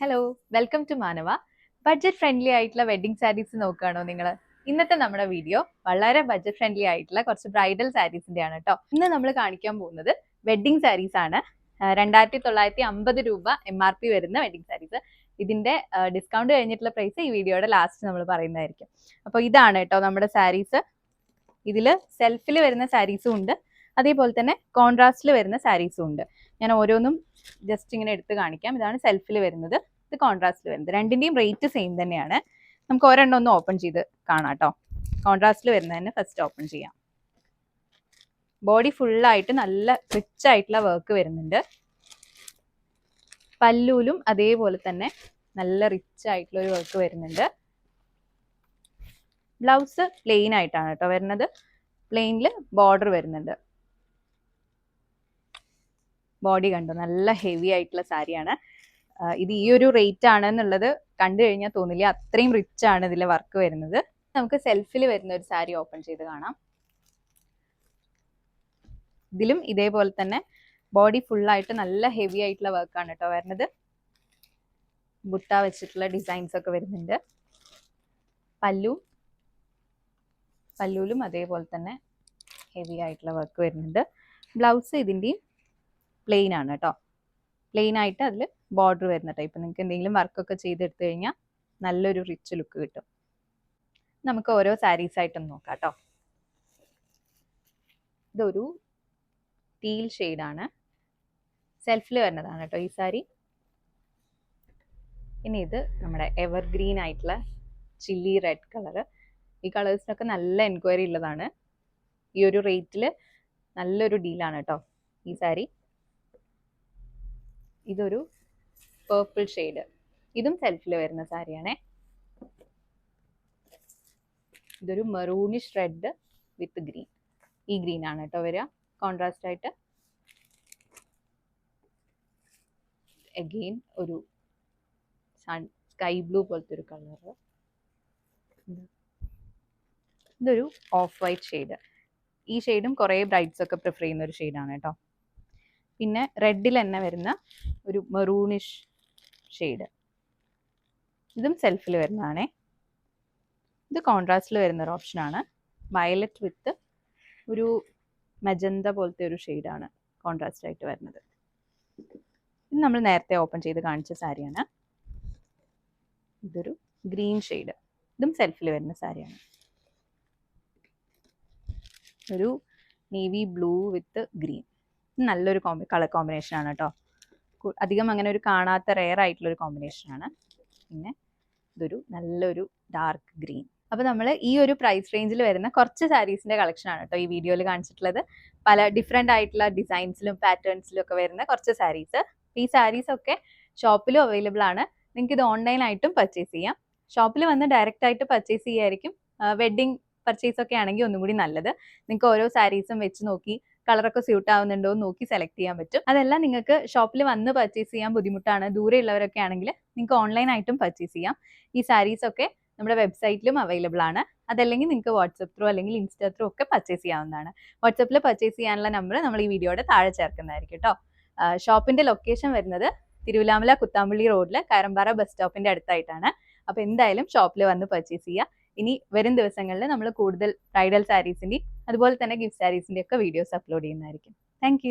Hello, welcome to മാനവ. Budget friendly ആയിട്ടുള്ള wedding saris നോക്കുകയാണോ നിങ്ങൾ? ഇന്നത്തെ നമ്മുടെ വീഡിയോ വളരെ ബഡ്ജറ്റ് ഫ്രണ്ട്ലി ആയിട്ടുള്ള കുറച്ച് ബ്രൈഡൽ സാരീസിന്റെ ആണ് കേട്ടോ. ഇന്ന് നമ്മൾ കാണിക്കാൻ പോകുന്നത് വെഡിങ് സാരീസ് ആണ്. 2950 രൂപ MRP വരുന്ന വെഡിങ് സാരീസ്. ഇതിന്റെ ഡിസ്കൗണ്ട് കഴിഞ്ഞിട്ടുള്ള പ്രൈസ് ഈ വീഡിയോയുടെ ലാസ്റ്റ് നമ്മൾ പറയുന്നതായിരിക്കും. അപ്പോൾ ഇതാണ് കേട്ടോ നമ്മുടെ സാരീസ്. ഇതിൽ സെൽഫിൽ വരുന്ന സാരീസും ഉണ്ട്, അതേപോലെ തന്നെ കോൺട്രാസ്റ്റിൽ വരുന്ന സാരീസും ഉണ്ട്. ഞാൻ ഓരോന്നും ജസ്റ്റ് ഇങ്ങനെ എടുത്ത് കാണിക്കാം. ഇതാണ് സെൽഫിൽ വരുന്നത്, ഇത് കോൺട്രാസ്റ്റിൽ വരുന്നത്. രണ്ടിന്റെയും റേറ്റ് സെയിം തന്നെയാണ്. നമുക്ക് ഒരെണ്ണം ഒന്ന് ഓപ്പൺ ചെയ്ത് കാണാം കേട്ടോ. കോൺട്രാസ്റ്റിൽ വരുന്നതിന് ഫസ്റ്റ് ഓപ്പൺ ചെയ്യാം. ബോഡി ഫുള്ളായിട്ട് നല്ല റിച്ച് ആയിട്ടുള്ള വർക്ക് വരുന്നുണ്ട്. പല്ലൂലും അതേപോലെ തന്നെ നല്ല റിച്ച് ആയിട്ടുള്ള ഒരു വർക്ക് വരുന്നുണ്ട്. ബ്ലൗസ് പ്ലെയിൻ ആയിട്ടാണ് കേട്ടോ വരുന്നത്. പ്ലെയിനിൽ ബോർഡർ വരുന്നുണ്ട്. ബോഡി കണ്ടോ, നല്ല ഹെവി ആയിട്ടുള്ള സാരിയാണ്. ഇത് ഈ ഒരു റേറ്റ് ആണ് എന്നുള്ളത് കണ്ടു കഴിഞ്ഞാൽ തോന്നില്ല, അത്രയും റിച്ച് ആണ് ഇതിലെ വർക്ക് വരുന്നത്. നമുക്ക് സെൽഫിൽ വരുന്ന ഒരു സാരി ഓപ്പൺ ചെയ്ത് കാണാം. ഇതിലും ഇതേപോലെ തന്നെ ബോഡി ഫുള്ളായിട്ട് നല്ല ഹെവി ആയിട്ടുള്ള വർക്കാണ് കേട്ടോ വരുന്നത്. ബുട്ട വെച്ചിട്ടുള്ള ഡിസൈൻസ് ഒക്കെ വരുന്നുണ്ട്. പല്ലൂലും അതേപോലെ തന്നെ ഹെവി ആയിട്ടുള്ള വർക്ക് വരുന്നുണ്ട്. ബ്ലൗസ് ഇതിൻ്റെയും പ്ലെയിൻ ആണ് കേട്ടോ. പ്ലെയിൻ ആയിട്ട് അതിൽ ബോർഡർ വരുന്ന ടൈപ്പ്. നിങ്ങൾക്ക് എന്തെങ്കിലും വർക്കൊക്കെ ചെയ്തെടുത്തു കഴിഞ്ഞാൽ നല്ലൊരു റിച്ച് ലുക്ക് കിട്ടും. നമുക്ക് ഓരോ സാരീസ് ആയിട്ടൊന്ന് നോക്കാം കേട്ടോ. ഇതൊരു ടീൽ ഷെയ്ഡാണ്, സെൽഫിൽ വരുന്നതാണ് കേട്ടോ ഈ സാരി. ഇനി ഇത് നമ്മുടെ എവർഗ്രീൻ ആയിട്ടുള്ള ചില്ലി റെഡ് കളർ. ഈ കളേഴ്സിനൊക്കെ നല്ല എൻക്വയറി ഉള്ളതാണ്. ഈ ഒരു റേറ്റിൽ നല്ലൊരു ഡീലാണ് കേട്ടോ ഈ സാരി. ഇതൊരു പേർപ്പിൾ ഷെയ്ഡ്, ഇതും സെൽഫിൽ വരുന്ന സാരിയാണേ. ഇതൊരു മെറൂണിഷ് റെഡ് വിത്ത് ഗ്രീൻ. ഈ ഗ്രീൻ ആണ് കേട്ടോ വരിക കോൺട്രാസ്റ്റ് ആയിട്ട്. അഗെയിൻ ഒരു സ്കൈ ബ്ലൂ പോലത്തെ ഒരു കളർ. ഇതൊരു ഓഫ് വൈറ്റ് ഷെയ്ഡ്. ഈ ഷെയ്ഡും കുറേ ബ്രൈഡ്സ് ഒക്കെ പ്രിഫർ ചെയ്യുന്ന ഒരു ഷെയ്ഡാണ് കേട്ടോ. പിന്നെ റെഡിൽ തന്നെ വരുന്ന ഒരു മെറൂണിഷ് ഷെയ്ഡ്, ഇതും സെൽഫിൽ വരുന്നതാണേ. ഇത് കോൺട്രാസ്റ്റിൽ വരുന്ന ഒരു ഓപ്ഷനാണ്. വയലറ്റ് വിത്ത് ഒരു മജന്ത പോലത്തെ ഒരു ഷെയ്ഡാണ് കോൺട്രാസ്റ്റ് ആയിട്ട് വരുന്നത്. ഇത് നമ്മൾ നേരത്തെ ഓപ്പൺ ചെയ്ത് കാണിച്ച സാരിയാണ്. ഇതൊരു ഗ്രീൻ ഷെയ്ഡ്, ഇതും സെൽഫിൽ വരുന്ന സാരിയാണ്. ഒരു നേവി ബ്ലൂ വിത്ത് ഗ്രീൻ, നല്ലൊരു കളർ കോമ്പിനേഷൻ ആണ് കേട്ടോ. അധികം അങ്ങനെ ഒരു കാണാത്ത റെയർ ആയിട്ടുള്ളൊരു കോമ്പിനേഷനാണ്. പിന്നെ ഇതൊരു നല്ലൊരു ഡാർക്ക് ഗ്രീൻ. അപ്പോൾ നമ്മൾ ഈ ഒരു പ്രൈസ് റേഞ്ചിൽ വരുന്ന കുറച്ച് സാരീസിൻ്റെ കളക്ഷനാണ് കേട്ടോ ഈ വീഡിയോയിൽ കാണിച്ചിട്ടുള്ളത്. പല ഡിഫറെൻ്റ് ആയിട്ടുള്ള ഡിസൈൻസിലും പാറ്റേൺസിലും ഒക്കെ വരുന്ന കുറച്ച് സാരീസ്. ഈ സാരീസൊക്കെ ഷോപ്പിലും അവൈലബിൾ ആണ്. നിങ്ങൾക്ക് ഇത് ഓൺലൈനായിട്ടും പർച്ചേസ് ചെയ്യാം. ഷോപ്പിൽ വന്ന് ഡയറക്റ്റ് ആയിട്ട് പർച്ചേസ് ചെയ്യായിരിക്കും വെഡ്ഡിങ് പർച്ചേസ് ഒക്കെ ആണെങ്കിൽ ഒന്നും കൂടി നല്ലത്. നിങ്ങൾക്ക് ഓരോ സാരീസും വെച്ച് നോക്കി കളറൊക്കെ സ്യൂട്ട് ആവുന്നുണ്ടോ എന്ന് നോക്കി സെലക്ട് ചെയ്യാൻ പറ്റും. അതെല്ലാം നിങ്ങൾക്ക് ഷോപ്പിൽ വന്ന് പർച്ചേസ് ചെയ്യാൻ ബുദ്ധിമുട്ടാണ്, ദൂരെ ഉള്ളവരൊക്കെ ആണെങ്കിൽ നിങ്ങൾക്ക് ഓൺലൈനായിട്ടും പർച്ചേസ് ചെയ്യാം. ഈ സാരീസൊക്കെ നമ്മുടെ വെബ്സൈറ്റിലും അവൈലബിൾ ആണ്. അതല്ലെങ്കിൽ നിങ്ങൾക്ക് വാട്സപ്പ് ത്രൂ അല്ലെങ്കിൽ ഇൻസ്റ്റാ ത്രൂ ഒക്കെ പർച്ചേസ് ചെയ്യാവുന്നതാണ്. വാട്സപ്പിൽ പർച്ചേസ് ചെയ്യാനുള്ള നമ്പർ നമ്മൾ ഈ വീഡിയോയുടെ താഴെ ചേർക്കുന്നതായിരിക്കും കേട്ടോ. ഷോപ്പിന്റെ ലൊക്കേഷൻ വരുന്നത് തിരുവിലാമല കുത്താമ്പള്ളി റോഡിൽ കയറമ്പാറ ബസ് സ്റ്റോപ്പിന്റെ അടുത്തായിട്ടാണ്. അപ്പോൾ എന്തായാലും ഷോപ്പിൽ വന്ന് പർച്ചേസ് ചെയ്യുക. ഇനി വരും ദിവസങ്ങളിൽ നമ്മൾ കൂടുതൽ ബ്രൈഡൽ സാരീസിൻ്റെയും അതുപോലെ തന്നെ ഗിഫ്റ്റ് സാരീസിൻ്റെ ഒക്കെ വീഡിയോസ് അപ്ലോഡ് ചെയ്യുന്നതായിരിക്കും. താങ്ക്